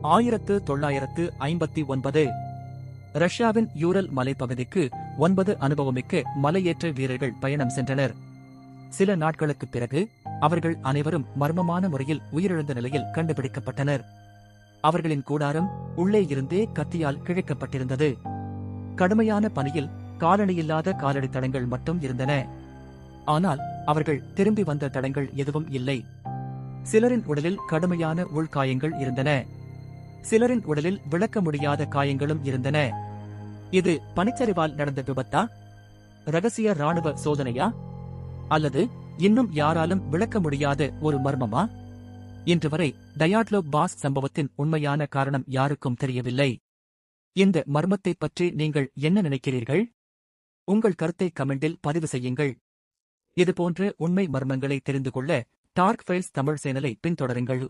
1959 ரஷ்யாவின் யூரல் மலைப்பகுதிக்கு 9 அனுபவமிக்க மலையேற்ற வீரர்கள் பயணம் சென்றனர். சில நாட்களுக்குப் பிறகு அவர்கள் அனைவரும் மர்மமான முறையில் உயிரிழந்த நிலையில் கண்டுபிடிக்கப்பட்டனர். அவர்களின் கூடாரம் உள்ளே இருந்தே கத்தியால் கிழிக்கப்பட்டிருந்தது. கடுமையான பனியில் காலணியில்லாத காலடி தடங்கள் மட்டும் இருந்தன. ஆனால் அவர்கள் திரும்பி வந்த தடங்கள் எதுவும் இல்லை. சிலரின் உடலில் கடுமையான உள்காயங்கள் இருந்தன. சிலரின் உடலில் விளக்க முடியாத காயங்களும் இருந்தன. இது பனிச்சரிவால் நடந்த விபத்தா, ரகசிய ராணுவ சோதனையா, அல்லது இன்னும் யாராலும் விளக்க முடியாத ஒரு மர்மமா? இன்று வரை டயாட்லோ பாஸ் சம்பவத்தின் உண்மையான காரணம் யாருக்கும் தெரியவில்லை. இந்த மர்மத்தைப் பற்றி நீங்கள் என்ன நினைக்கிறீர்கள்? உங்கள் கருத்தை கமெண்டில் பதிவு செய்யுங்கள். இதுபோன்ற உண்மை மர்மங்களை தெரிந்து கொள்ள டார்க் ஃபைல்ஸ் தமிழ் சேனலை பின்தொடருங்கள்.